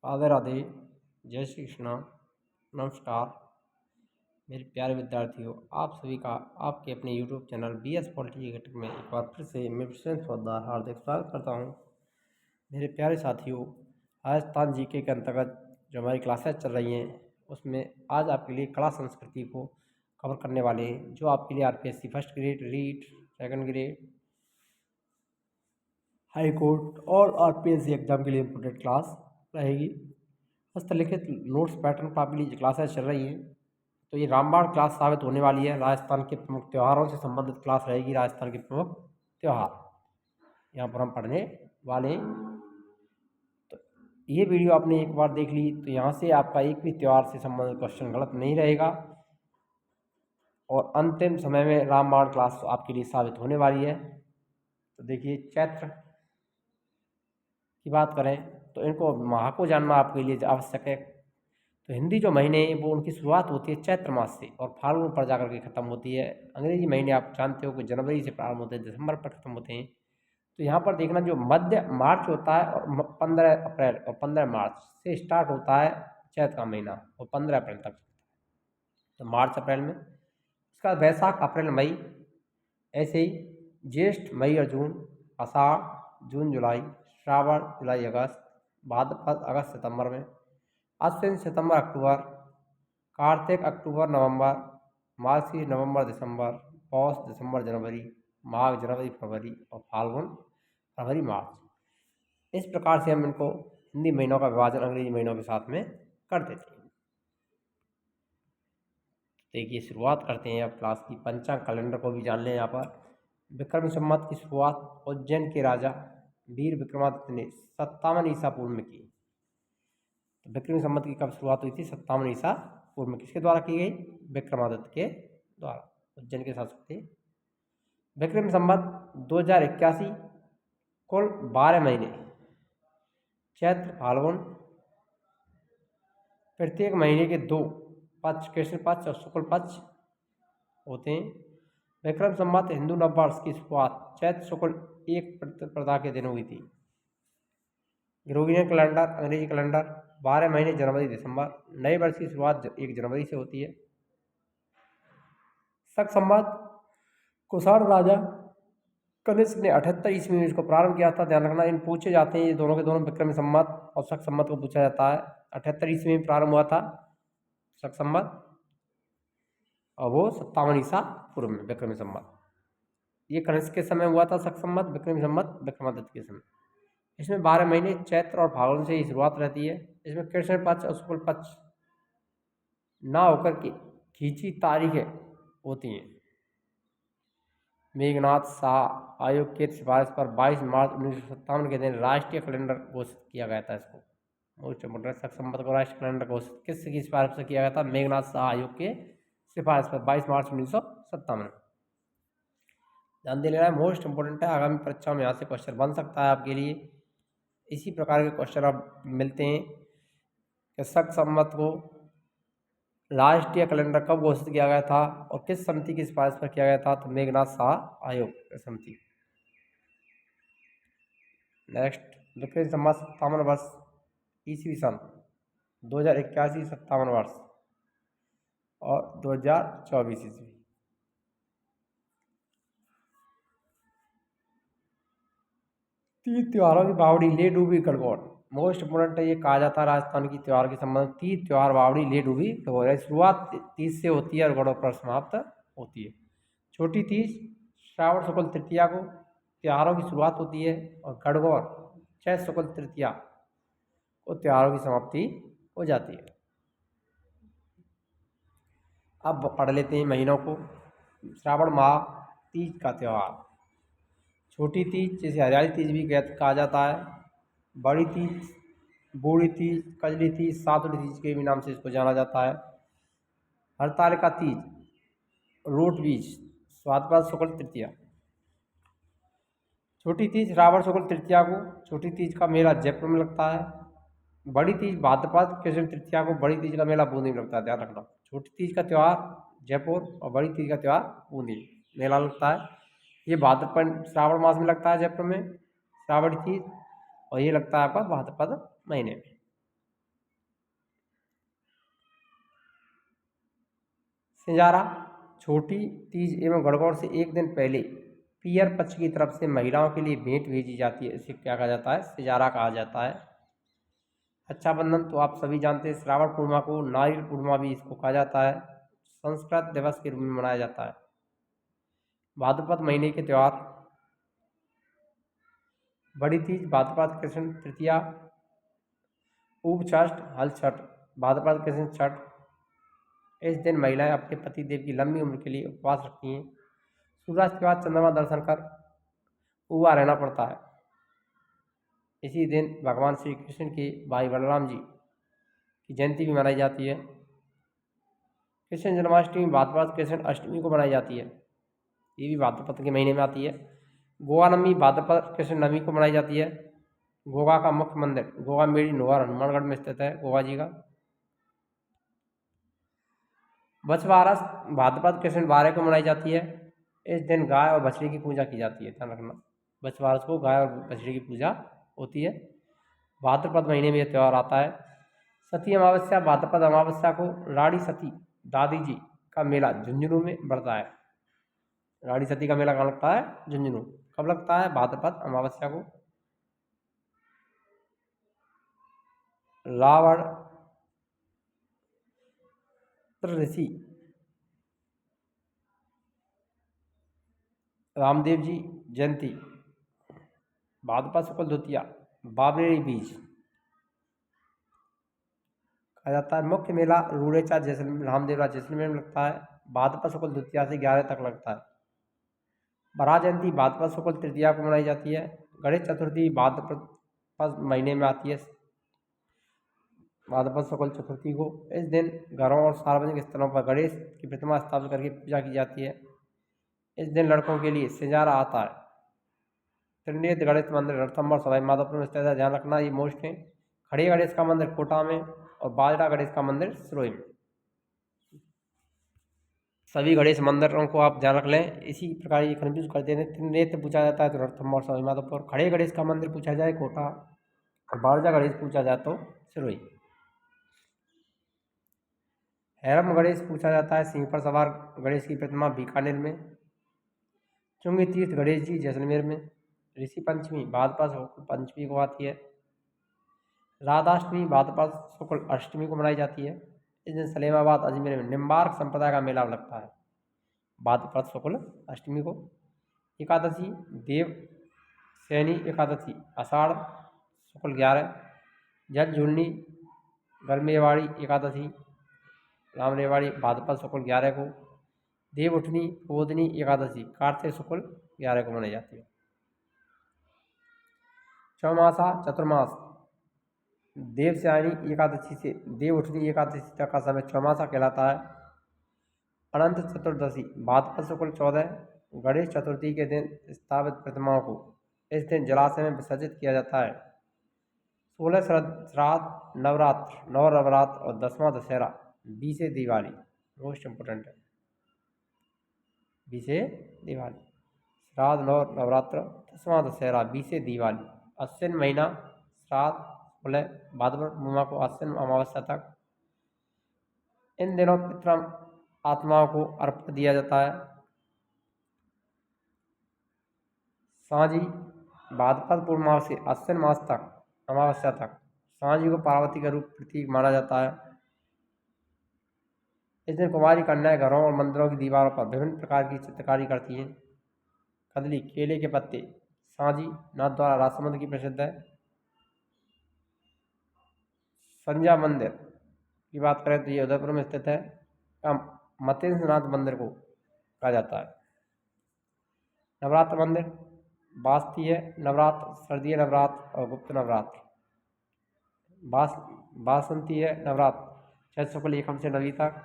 राधे राधे। जय श्री कृष्ण। नमस्कार मेरे प्यारे विद्यार्थियों, आप सभी का आपके अपने यूट्यूब चैनल BS पॉलिटी घटक में एक बार फिर से मैं विशेष पदभार हार्दिक स्वागत करता हूं। मेरे प्यारे साथियों, राजस्थान जीके के अंतर्गत जो हमारी क्लासेस चल रही हैं उसमें आज आपके लिए कला संस्कृति को कवर करने वाले हैं, जो आपके लिए RPSC first grade, REET, second grade, high court और RPSC एग्जाम के लिए इम्पोर्टेंट क्लास रहेगी। हस्तलिखित नोट्स पैटर्न पर आपके लिए क्लासेस चल रही हैं, तो ये रामबाण क्लास साबित होने वाली है। राजस्थान के प्रमुख त्योहारों से संबंधित क्लास रहेगी। राजस्थान के प्रमुख त्यौहार यहाँ पर हम पढ़ने वाले हैं। तो ये वीडियो आपने एक बार देख ली तो यहाँ से आपका एक भी त्यौहार से संबंधित क्वेश्चन गलत नहीं रहेगा और अंतिम समय में रामबाण क्लास आपके लिए साबित होने वाली है। तो देखिए, चैत्र की बात करें तो इनको माह को जानना आपके लिए आवश्यक है। तो हिंदी जो महीने हैं वो उनकी शुरुआत होती है चैत्र मास से और फाल्गुन पर जाकर के खत्म होती है। अंग्रेजी महीने आप जानते हो कि जनवरी से प्रारंभ होते हैं, दिसंबर पर खत्म होते हैं। तो यहाँ पर देखना, जो मध्य मार्च होता है और 15 अप्रैल और 15 मार्च से स्टार्ट होता है चैत्र का महीना और 15 अप्रैल तक। तो मार्च अप्रैल में, उसका बाद वैशाख अप्रैल मई, ऐसे ही ज्येष्ठ मई और जून, आषाढ़ जून जुलाई, श्रावण जुलाई अगस्त, भाद्रपद अगस्त सितंबर में, अश्विन सितंबर अक्टूबर, कार्तिक अक्टूबर नवंबर, मार्गशीर्ष नवंबर दिसंबर, पौष दिसंबर जनवरी, माघ जनवरी फरवरी और फाल्गुन फरवरी मार्च। इस प्रकार से हम इनको हिंदी महीनों का विभाजन अंग्रेजी महीनों के साथ में कर देते हैं। देखिए, शुरुआत करते हैं अब क्लास की। पंचांग कैलेंडर को भी जान लें। यहाँ पर विक्रम संवत की शुरुआत उज्जैन के राजा वीर विक्रमादित्य ने 57 ईसा पूर्व में की। तो विक्रम संवत की कब शुरुआत हुई थी? 57 ईसा पूर्व में। किसके द्वारा की गई? विक्रमादित्य के द्वारा, उज्जैन के शासक थे। विक्रम संवत 2081, कुल 12 महीने, चैत्र फाल्गुन, प्रत्येक महीने के 2 पक्ष, कृष्ण पक्ष और शुक्ल पक्ष होते हैं। विक्रम संवत हिंदू नववर्ष की शुरुआत चैत्र शुक्ल 1 प्रतिपदा के दिन हुई थी। ग्रेगोरियन कैलेंडर, अंग्रेजी कैलेंडर 12 महीने जनवरी दिसंबर। नए वर्ष की शुरुआत 1 जनवरी से होती है। शक संवत कुषाण राजा कनिष्क ने 78 ईस्वी में इसको प्रारंभ किया था। ध्यान रखना, इन पूछे जाते हैं ये दोनों के दोनों, विक्रम संवत और शक संवत को पूछा जाता है। 78 ईस्वी में प्रारंभ हुआ था शक संवत और वो 57 ईसा पूर्व में विक्रम संवत। ये कनिष्क के समय हुआ था शक संवत, विक्रम संवत विक्रमादित्य के समय। इसमें 12 महीने चैत्र और फाल्गुन से ही शुरुआत रहती है। इसमें कृष्ण पक्ष और शुक्ल पक्ष ना होकर के खींची तारीखें होती हैं। मेघनाथ शाह आयोग की सिफारिश पर 22 मार्च 1957 के दिन राष्ट्रीय कैलेंडर घोषित किया गया था। इसको मोस्ट इम्पोर्टेंट, शक संवत को राष्ट्रीय कैलेंडर घोषित किसकी सिफारिश से किया गया था? मेघनाथ शाह आयोग के सिफारिश पर 22 मार्च 1957। ध्यान दे लेना है, मोस्ट इंपोर्टेंट है। आगामी परीक्षा में यहाँ से क्वेश्चन बन सकता है आपके लिए। इसी प्रकार के क्वेश्चन अब मिलते हैं कि शक संवत को राष्ट्रीय कैलेंडर कब घोषित किया गया था और किस समिति की सिफारिश पर किया गया था? तो मेघनाथ शाह आयोग समिति। नेक्स्ट, विक्रम संवत 57 वर्ष ईस्वी सन 2081, 57 वर्ष और 2024 ईस्वी। तीन त्योहारों की बावड़ी, ले डूबी गणगौर। मोस्ट इंपोर्टेंट है, ये कहा जाता है राजस्थान की त्योहार के संबंध। तीज त्योहार बावड़ी, ले डूबी गणगौर। शुरुआत तीज से होती है और गणगौर पर समाप्त होती है। छोटी तीज श्रावण शुक्ल तृतीया को त्योहारों की शुरुआत होती है और गणगौर चैत्र शुक्ल तृतीया को त्योहारों की समाप्ति हो जाती है। अब पढ़ लेते हैं महीनों को। श्रावण माह, तीज का त्यौहार। छोटी तीज जिसे हरियाली तीज भी कहा जाता है। बड़ी तीज, बूढ़ी तीज, कजली तीज, सातुड़ी तीज के भी नाम से इसको जाना जाता है। हरतालिका तीज, रोट बीज, स्वादपाद शुक्ल तृतीया। छोटी तीज रावण शुक्ल तृतीया को। छोटी तीज का मेला जयपुर में लगता है। बड़ी तीज भाद्रपद कृष्ण तृतीया को। बड़ी तीज का मेला बूंदी में लगता है, ध्यान रखना। छोटी तीज का त्यौहार जयपुर और बड़ी तीज का त्यौहार बूंदी मेला लगता है। ये भाद्रपद श्रावण मास में लगता है जयपुर में, श्रावणी तीज, और ये लगता है आपका भाद्रपद महीने में। सिंजारा छोटी तीज एवं गणगौर से एक दिन पहले पियर पक्ष की तरफ से महिलाओं के लिए भेंट भेजी जाती है, इसे क्या कहा जाता है? सिंजारा कहा जाता है। रक्षाबंधन तो आप सभी जानते हैं, श्रावण पूर्णिमा को नारियल पूर्णिमा भी इसको कहा जाता है, संस्कृत दिवस के रूप में मनाया जाता है। भाद्रपद महीने के त्यौहार, बड़ी तीज, भाद्रपद कृष्ण तृतीया, ऊप छठ, हल छठ, भाद्रपद कृष्ण छठ। इस दिन महिलाएं अपने पति देव की लंबी उम्र के लिए उपवास रखती हैं। सूर्यास्त के बाद चंद्रमा दर्शन कर उबा रहना पड़ता है। इसी दिन भगवान श्री कृष्ण के भाई बलराम जी की जयंती भी मनाई जाती है। कृष्ण जन्माष्टमी भाद्रपद कृष्ण अष्टमी को मनाई जाती है, ये भी भाद्रपद के महीने में आती है। गोवा नवमी भाद्रपद कृष्ण नवमी को मनाई जाती है। गोवा का मुख्य मंदिर गोवा मेड़ी नोहर हनुमानगढ़ में स्थित है, गोवा जी का। बछवारस भाद्रपद कृष्ण 12 को मनाई जाती है। इस दिन गाय और बछड़ी की पूजा की जाती है, ध्यान रखना, बछवारस को गाय और बछड़ी की पूजा होती है। भाद्रपद महीने में यह त्यौहार आता है। सती अमावस्या भाद्रपद अमावस्या को रानी सती दादी जी का मेला झुंझुनू में बढ़ता है। रानी सती का मेला कहाँ लगता है? झुंझुनू। कब लगता है? भाद्रपद अमावस्या को। रावण ऋषि रामदेव जी जयंती भाद्रपद शुक्ल द्वितीया, बाबरी बीज कहा जाता है। मुख्य मेला रूड़ेचा जैसलमेर रामदेवरा जैसलमेर में लगता है, भाद्रपद शुक्ल द्वितीया से 11 तक लगता है। बरा जयंती भाद्रपद शुक्ल तृतीया को मनाई जाती है। गणेश चतुर्थी भाद्रपद महीने में आती है, भाद्रपद शुक्ल चतुर्थी को। इस दिन घरों और सार्वजनिक स्थलों पर गणेश की प्रतिमा स्थापित करके पूजा की जाती है। इस दिन लड़कों के लिए सिंजारा आता है। त्रिनेत्र गणेश मंदिर रणथंभौर सवाई माधोपुर में स्थित है, ध्यान रखना, ये मोस्ट है। खड़े गणेश का मंदिर कोटा में और बाजरा गणेश का मंदिर सिरोही में। सभी गणेश मंदिरों को आप ध्यान रख लें, इसी प्रकार ये कन्फ्यूज करते हैं। त्रिनेत्र पूछा जाता है तो रणथंभौर सवाई माधोपुर, खड़े गणेश का मंदिर पूछा जाए कोटा और बाजरा गणेश पूछा जाए तो सिरोही। हैरम गणेश पूछा जाता है, सिंह पर सवार गणेश की प्रतिमा बीकानेर में। चुंगी तीर्थ गणेश जी जैसलमेर में। ऋषि पंचमी भाद्रपद शुक्ल पंचमी को आती है। राधाष्टमी भाद्रपद शुक्ल अष्टमी को मनाई जाती है। इस दिन सलेमाबाद अजमेर में निम्बार्क संप्रदाय का मेला लगता है, भाद्रपद शुक्ल अष्टमी को। एकादशी देव सैनी एकादशी आषाढ़ शुक्ल 11। जल झूलनी गरमेवाड़ी एकादशी रामरेवाड़ी भाद्रपद शुक्ल 11 को। देव उठनी बोधनी एकादशी कार्तिक शुक्ल 11 को मनाई जाती है। चौमासा चतुर्मास देवस्यायनी एकादशी से देव उठनी एकादशी तक का समय चौमासा कहलाता है। अनंत चतुर्दशी भाद्रपद शुक्ल 14। गणेश चतुर्थी के दिन स्थापित प्रतिमाओं को इस दिन जलाशय में विसर्जित किया जाता है। 16 श्राद्ध नवरात्र, नौ नवरात्र और 10वां दशहरा, 20 दिवाली, मोस्ट इम्पोर्टेंट है, 20 दिवाली, श्राद्ध नौ नवरात्र, 10वां दशहरा, 20 दिवाली। अश्विन महीना श्राद्ध बोले भाद्रपद पूर्णिमा को अश्विन अमावस्या तक। इन दिनों पितृ आत्माओं को अर्पण दिया जाता है। सांझी भाद्रपद पूर्णिमा से अश्विन मास तक अमावस्या तक सांझी को पार्वती का रूप प्रतीक माना जाता है। इस दिन कुमारी कन्याएं घरों और मंदिरों की दीवारों पर विभिन्न प्रकार की चित्रकारी करती हैं। कदली केले के पत्ते सांझी नाथ द्वारा राजसमंद की प्रसिद्ध है। संध्या मंदिर की बात करें तो ये उदयपुर में स्थित है। मतेंद्रनाथ मंदिर को कहा जाता है। नवरात्र मंदिर बासंतीय नवरात्र, शारदीय नवरात्र और गुप्त नवरात्र। बासंतीय नवरात्र चैत्र शुक्ल एकम से नवी तक,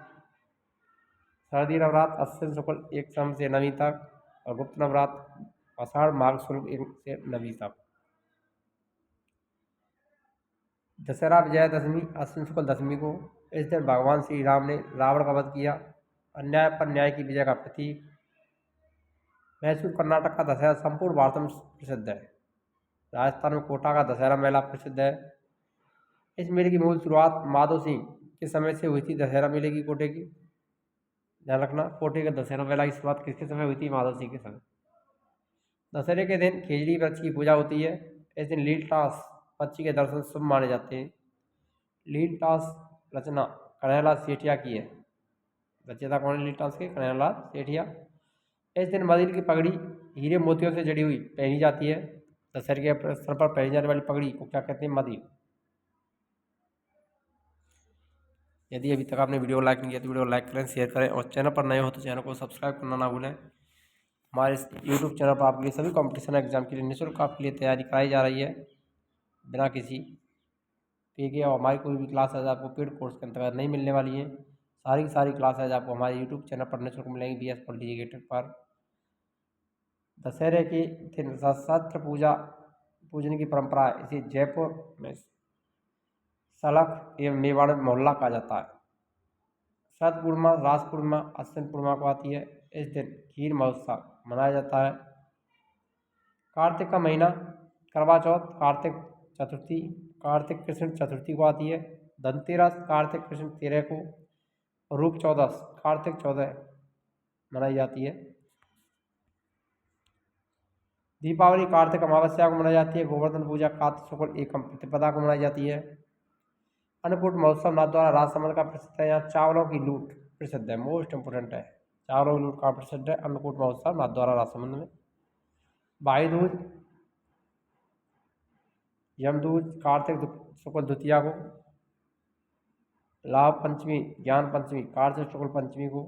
शारदीय नवरात्र अश्विन शुक्ल एकम से नवी तक और गुप्त नवरात्र आषाढ़ माघ शुक्ल एक से नवी तक। दशहरा विजयादशमी अश्विन शुक्ल दशमी को। इस दिन भगवान श्री राम ने रावण का वध किया, अन्याय पर न्याय की विजय का प्रतीक। मैसूर कर्नाटक का दशहरा संपूर्ण भारत में प्रसिद्ध है। राजस्थान में कोटा का दशहरा मेला प्रसिद्ध है। इस मेले की मूल शुरुआत माधो सिंह के समय से हुई थी, दशहरा मेले की कोटे की। ध्यान रखना। कोटे का दशहरा मेला की शुरुआत किसके समय हुई थी? महादशी के समय। दशहरे के दिन खेजड़ी वृक्ष की पूजा होती है। इस दिन लीलटास पक्षी के दर्शन शुभ माने जाते हैं। लीलटास रचना कन्हैयालाल सेठिया की है। रचयिता कौन है लीलटास के? कन्हैयालाल सेठिया। इस दिन मदिर की पगड़ी हीरे मोतियों से जड़ी हुई पहनी जाती है। दशहरे के अवसर पर पहनी जाने वाली पगड़ी को क्या कहते हैं? मदिर। यदि अभी तक आपने वीडियो लाइक नहीं किया तो वीडियो लाइक करें, शेयर करें और चैनल पर नए हो तो चैनल को सब्सक्राइब करना ना भूलें। हमारे इस यूट्यूब चैनल पर आपके लिए सभी कॉम्पिटिशन एग्जाम के लिए निःशुल्क आपके लिए तैयारी कराई जा रही है बिना किसी पे के। और हमारी कोई भी क्लासेज आपको पेड कोर्स के अंतर्गत नहीं मिलने वाली है। सारी की सारी क्लासेज आपको हमारे यूट्यूब चैनल पर निःशुल्क मिलेंगी BS पॉलिटिकेटेड पर। दशहरे की दिन शस्त्र पूजन की परंपरा है। इसे जयपुर में सलख एवं मेवाड़ में मोहल्ला कहा जाता है। शरद पूर्णिमा, रास पूर्णिमा, अश्विन पूर्णिमा को आती है। इस दिन खीर महोत्सव मनाया जाता है। कार्तिक का महीना, करवा चौथ, कार्तिक चतुर्थी, कार्तिक कृष्ण चतुर्थी को आती है। धनतेरस कार्तिक कृष्ण 13 को, रूप चौदस कार्तिक 14 मनाई जाती है। दीपावली कार्तिक अमावस्या को मनाई जाती है। गोवर्धन पूजा कार्तिक शुक्ल एकम प्रतिपदा को मनाई जाती है। अन्नकूट महोत्सव नाथद्वारा राजसमंद का प्रसिद्ध है। यहाँ चावलों की लूट प्रसिद्ध है, मोस्ट इंपोर्टेंट है। चावलों की लूट कहाँ प्रसिद्ध है? अन्नकूट महोत्सव नाथद्वारा राजसमंद में। भाई दूज यमदूज कार्तिक शुक्ल द्वितीया को। लाभ पंचमी ज्ञान पंचमी कार्तिक शुक्ल पंचमी को।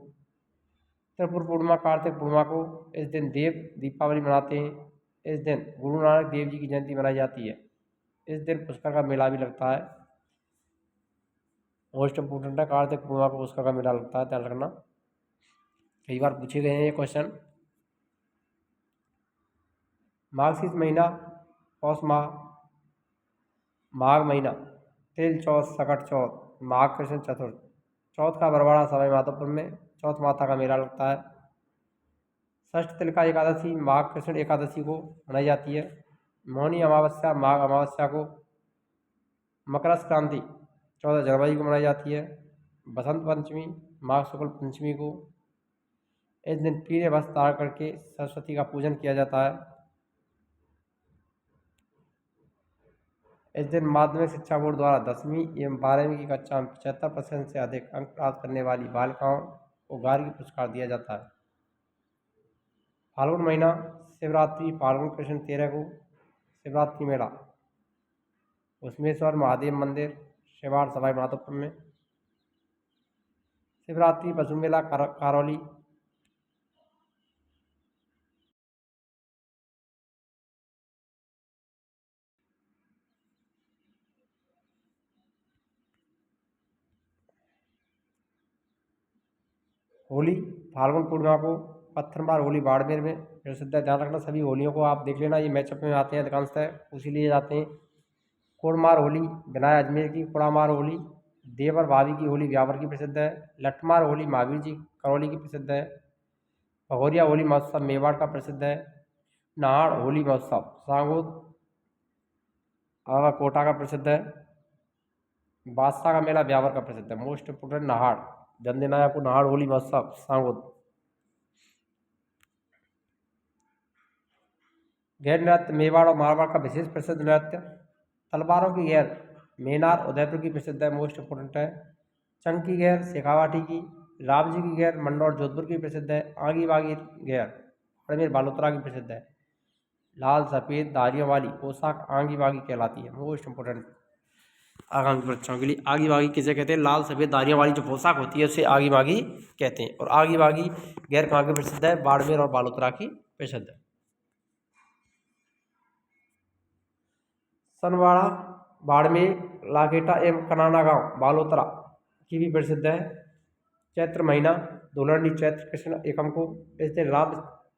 त्रिपुर पूर्णिमा कार्तिक पूर्णिमा को। इस दिन देव दीपावली मनाते हैं। इस दिन गुरु नानक देव जी की जयंती मनाई जाती है। इस दिन पुष्कर का मेला भी लगता है। मोस्ट इंपोर्टेंट है, कार्तिक पूर्णिमा को पुष्कर का मेला लगता है, ध्यान रखना। कई बार पूछे गए हैं ये क्वेश्चन। मार्गशीर्ष महीना, पौष माह, माघ महीना, तिल चौथ, सकट चौथ, माघ कृष्ण चतुर्थ। चौथ का बरवाड़ा सवाई माधोपुर में चौथ माता का मेला लगता है। षष्ठ तिलका एकादशी माघ कृष्ण एकादशी को मनाई जाती है। मौनी अमावस्या माघ अमावस्या को। मकर संक्रांति 14 जनवरी को मनाई जाती है। बसंत पंचमी माघ शुक्ल पंचमी को। इस दिन पीले वस्त्र धारण करके सरस्वती का पूजन किया जाता है। इस दिन माध्यमिक शिक्षा बोर्ड द्वारा 10वीं एवं 12वीं की कक्षा में 75% से अधिक अंक प्राप्त करने वाली बालिकाओं को गार्गी पुरस्कार दिया जाता है। फाल्गुन महीना, शिवरात्रि फाल्गुन कृष्ण 13 को, शिवरात्रि मेला उसमेश्वर महादेव मंदिर शिवाड़ सवाई माधोपुर में। शिवरात्रि पशु मेला करौली। होली फाल्गुन पूर्णिमा को। पत्थरमार होली बाड़मेर में प्रसिद्ध है, ध्यान रखना। सभी होलियों को आप देख लेना, ये मैचअप में आते हैं अधिकांशतः, उसीलिए जाते हैं। कोड़मार होली विनाय अजमेर की। कुड़ामार होली देवर भाभी की होली ब्यावर की प्रसिद्ध है। लठमार होली महावीर जी करौली की प्रसिद्ध है। भगोरिया होली महोत्सव मेवाड़ का प्रसिद्ध है। नाहड़ होली महोत्सव सांगोद कोटा का प्रसिद्ध है। बादशाह का मेला ब्यावर का प्रसिद्ध है। मोस्ट इंपोर्टेंट नाहड़, ध्यान देना है आपको। नाहड़ होली महोत्सव सांगोद। गैर नृत्य मेवाड़ और मारवाड़ का विशेष प्रसिद्ध नृत्य। तलवारों की गैर मेनार उदयपुर की प्रसिद्ध है, मोस्ट इंपोर्टेंट है। चंग की गैर शेखावाटी की। राम जी की गैर मंडौर जोधपुर की प्रसिद्ध है। आगी बागी गैर बाड़मेर बालोतरा की प्रसिद्ध है। लाल सफ़ेद धारियों वाली पोशाक आंगी बागी कहलाती है, मोस्ट इंपोर्टेंट आगामी परीक्षाओं के लिए। आगी बागी किसे कहते हैं? लाल सफ़ेद धारियों वाली जो पोशाक होती है उसे आगी बागी कहते हैं। और आगी बागी गैर कहाँ की प्रसिद्ध है? बाड़मेर और बालोतरा की प्रसिद्ध है। सनवाड़ा बाड़मेर, लाखेटा एवं कनाना गांव बालोतरा की भी प्रसिद्ध है। चैत्र महीना धुलंडी चैत्र कृष्ण एकम को। इस दिन राम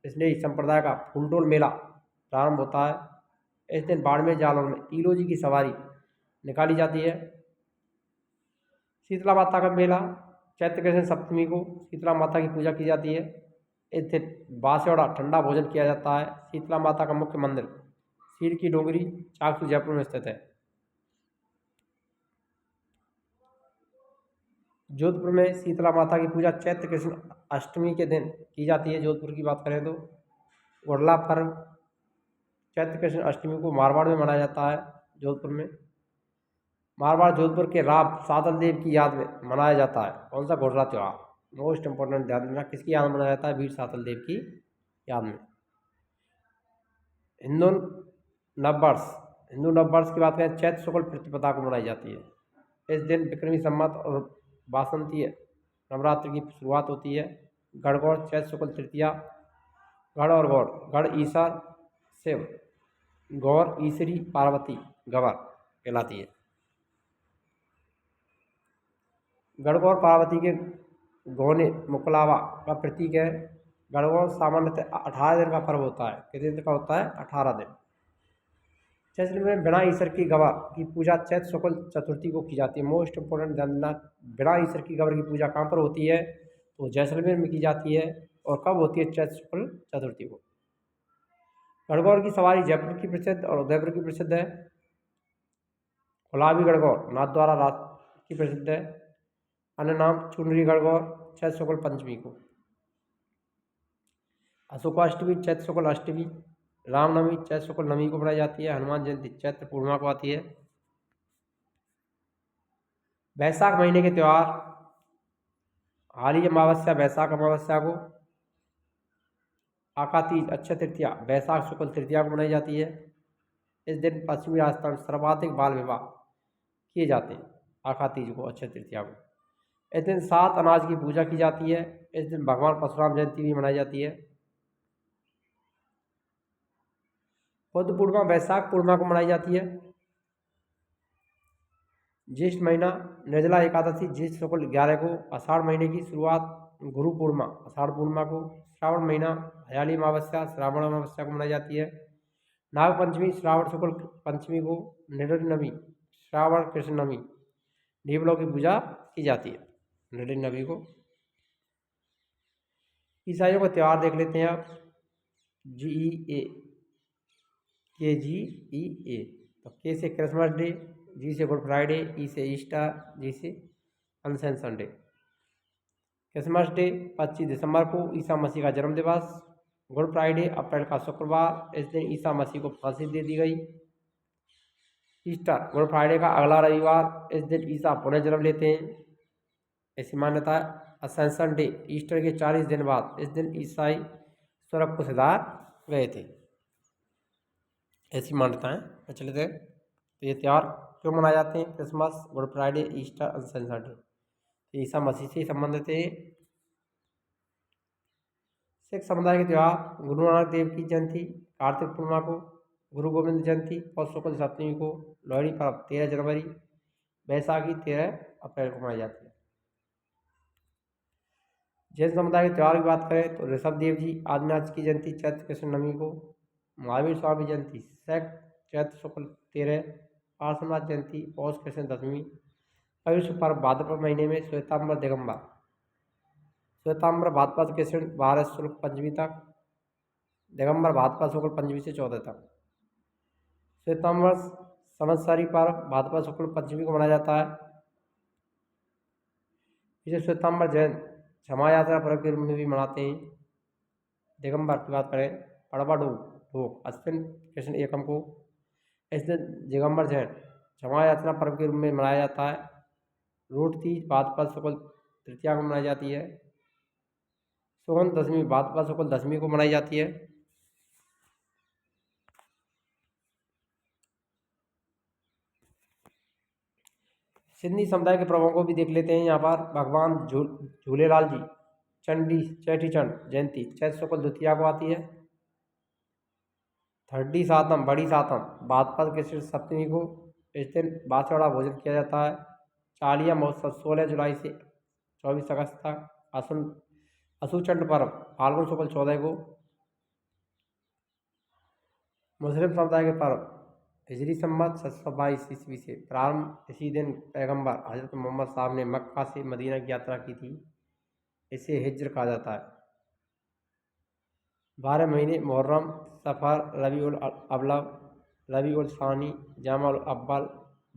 स्नेही संप्रदाय का फूलडोल मेला प्रारंभ होता है। इस दिन बाड़मेर जालौन में ईलो जी की सवारी निकाली जाती है। शीतला माता का मेला चैत्र कृष्ण सप्तमी को शीतला माता की पूजा की जाती है। इस दिन बासेड़ा ठंडा भोजन किया जाता है। शीतला माता का मुख्य मंदिर सीर की डोंगरी चाकसू जयपुर में स्थित है। जोधपुर में शीतला माता की पूजा चैत्र कृष्ण अष्टमी के दिन की जाती है। जोधपुर की बात करें तो उड़ला पर्व चैत्र कृष्ण अष्टमी को मारवाड़ में मनाया जाता है। जोधपुर में मारवाड़ जोधपुर के राव सादल देव की याद में मनाया जाता है। कौन सा? घोड़ला त्यौहार। मोस्ट इंपॉर्टेंट ध्यान देना, किसकी याद में मनाया जाता है? वीर सादल देव की याद में। हिंदू नववर्ष हिंदू नववर्ष की बात करें चैत्र शुक्ल प्रतिपदा को मनाई जाती है। इस दिन विक्रमी संवत और वासंती नवरात्र की शुरुआत होती है। गणगौर चैत्र शुक्ल तृतीया। गढ़ और गौड़, गढ़ ईसर शिव, गौर ईसरी पार्वती गवर कहलाती है। गणगौर पार्वती के गौने मुकलावा का प्रतीक है। गणगौर सामान्यतः 18 दिन का पर्व होता है। कितने दिन का होता है? 18 दिन। जैसलमेर में बिना ईसर की गवा की पूजा चैत्र शुक्ल चतुर्थी को की जाती है। मोस्ट इंपोर्टेंट ध्यान देना, बिना ईसर की गवर की पूजा कहाँ पर होती है? तो जैसलमेर में की जाती है। और कब होती है? चैत्र शुक्ल चतुर्थी को। गणगौर की सवारी जयपुर की प्रसिद्ध और उदयपुर की प्रसिद्ध है। गुलाबी गणगौर नाथद्वारा रात की प्रसिद्ध है। अन्य नाम चुनरी गणगौर चैत्र शुक्ल पंचमी को। अशोकाष्टमी चैत्र शुक्ल अष्टमी। रामनवमी चैत्र शुक्ल नवमी को मनाई जाती है। हनुमान जयंती चैत्र पूर्णिमा को आती है। बैसाख महीने के त्यौहार हाली अमावस्या बैसाख अमावस्या को। आकातीज अक्षय तृतीया बैसाख शुक्ल तृतीया को मनाई जाती है। इस दिन पश्चिमी राजस्थान में सर्वाधिक बाल विवाह किए जाते हैं। आकातीज को, अक्षय तृतीया को। इस दिन 7 अनाज की पूजा की जाती है। इस दिन भगवान परशुराम जयंती भी मनाई जाती है। बुद्ध पूर्णिमा बैसाख पूर्णिमा को मनाई जाती है। ज्येष्ठ महीना निर्जला एकादशी ज्येष्ठ शुक्ल 11 को। आषाढ़ महीने की शुरुआत गुरु पूर्णिमा आषाढ़ पूर्णिमा को। श्रावण महीना हयाली अमावस्या श्रावण अमावस्या को मनाई जाती है। नाग पंचमी श्रावण शुक्ल पंचमी को। निडर नवी श्रावण कृष्ण नवी देवलों की पूजा की जाती है। निडर नवी को। ईसाइयों का त्यौहार देख लेते हैं आप। GEA KGEA। तो के से क्रिसमस डे, जी से गुड फ्राइडे, ई से ईस्टर, जी से अनसेंशन डे। क्रिसमस डे 25 दिसंबर को ईसा मसीह का जन्म दिवस। गुड फ्राइडे अप्रैल का शुक्रवार, इस दिन ईसा मसीह को फांसी दे दी गई। ईस्टर गुड फ्राइडे का अगला रविवार, इस दिन ईसा पुनः जन्म लेते हैं, ऐसी मान्यता है। असेंशन डे ईस्टर के 40 दिन बाद, इस दिन ईसाई स्वर्ग को सिधार गए थे, ऐसी मान्यताएं प्रचलित है। तो ये त्यौहार क्यों मनाए जाते हैं? Christmas, good Friday, Easter, Ascension day, तो ईसा मसीह से संबंधित है। सिख समुदाय के त्यौहार गुरु नानक देव की जयंती कार्तिक पूर्णिमा को। गुरु गोविंद जयंती पौष शुक्ल सप्तमी को। लोहड़ी पर्व 13 जनवरी। बैसाखी 13 अप्रैल को मनाई जाती है। जैन समुदाय के त्यौहार की बात करें तो ऋषभ देव जी आदिनाथ की जयंती चैत्र कृष्ण नवमी को। महावीर स्वामी जयंती चैत्र शुक्ल 13। पार्श्वनाथ जयंती पौष कृष्ण दशमी। पवित्र पर्व भाद्रपद महीने में श्वेतांबर दिगंबर। श्वेतांबर भाद्रपद कृष्ण 12 शुक्ल पंचमी तक। दिगंबर भाद्रपद शुक्ल पंचमी से 14 तक। श्वेतांबर संवत्सरी पर्व भाद्रपद शुक्ल पंचमी को मनाया जाता है। इसे श्वेतांबर जैन क्षमा यात्रा पर्व के रूप में भी मनाते हैं। दिगंबर की बात करें पड़वा ढोक अश्विन कृष्ण एकम को। इस दिन दिगंबर जैन क्षमा यात्रा पर्व के रूप में मनाया जाता है। रूठ तीज भाद्रपद शुक्ल तृतीया को मनाई जाती है। सुगंध दशमी भाद्रपद शुक्ल दशमी को मनाई जाती है। सिंधी समुदाय के प्रभावों को भी देख लेते हैं। यहाँ पर भगवान झूलेलाल जी चेटी चंड जयंती चैत्र शुक्ल द्वितीया को आती है। थर्डी सातम बड़ी सातम भाद्रपद कृष्ण सप्तमी को। इस दिन बाछड़ा भोजन किया जाता है। चालिया महोत्सव 16 जुलाई से 24 अगस्त तक। असुचंड पर्व फाल्गुन शुक्ल 14 को। मुस्लिम समुदाय के पर्व हिजरी संवत 722 ईस्वी से प्रारंभ। इसी दिन पैगंबर हजरत मोहम्मद साहब ने मक्का से मदीना की यात्रा की थी, इसे हिज्र कहा जाता है। 12 महीने मुहर्रम, सफ़र, रबीउल अव्वल, रबीउल सानी, जमाल अव्वल,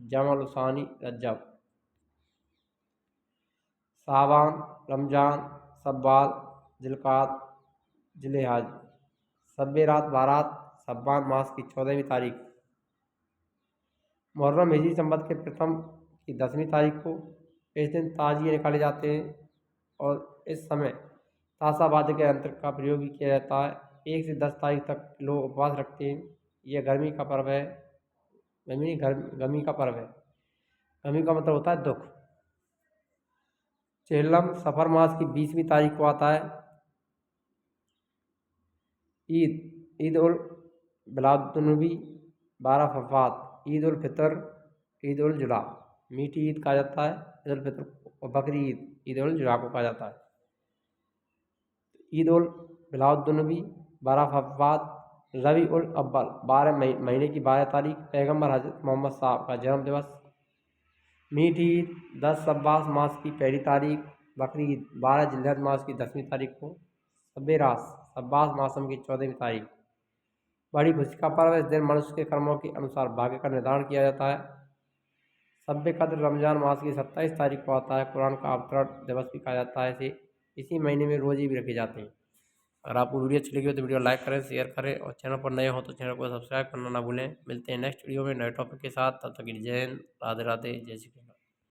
जमाल सानी, रजब। शाबान, रमजान, शव्वाल, जिलकात, जिलहज, शब रात बारात, शब्बान मास की 14वीं तारीख, मुहर्रम हिजरी संवत के प्रथम की 10वीं तारीख को। इस दिन ताजिए निकाले जाते हैं और इस समय ताशा वाद्य के यंत्र का प्रयोग भी किया जाता है। 1 से 10 तारीख तक लोग उपवास रखते हैं। यह गर्मी का पर्व है। गमी का पर्व है। गमी का मतलब होता है दुख। चेहल्लम सफर मास की 20वीं तारीख को आता है। ईद, ईद उल मिलादुन्नबी 12 फरवरी, ईद उल फितर, ईद उल जुहा, मीठी ईद कहा जाता है ईद उल फितर, और बकरी ईद ईद उल जुहा को कहा जाता है। ईद उल मिलादुन्नबी 12 फरवरी, रबी उल अव्वल 12 महीने की 12 तारीख, पैगम्बर हजरत मोहम्मद साहब का जन्म दिवस। मीठी ईद 10 शव्वाल मास की पहली तारीख, बकरी ईद 12 जिलहज मास की 10वीं तारीख को, शब रात शव्वाल मासम की 14वीं तारीख। बड़ी खुशी का पर्व है। इस दिन मनुष्य के कर्मों के अनुसार भाग्य का निर्धारण किया जाता है। शब कद्र रमजान मास की 27 तारीख को आता है। कुरान का अवतरण दिवस भी कहा जाता है। इसे इसी महीने में रोजे भी रखे जाते हैं। अगर आपको वीडियो अच्छी लगी हो तो वीडियो लाइक करें, शेयर करें, और चैनल पर नए हो तो चैनल को सब्सक्राइब करना ना भूलें। मिलते हैं नेक्स्ट वीडियो में नए टॉपिक के साथ। तब तक के लिए जय हिंद, राधे राधे, जय श्री कृष्ण।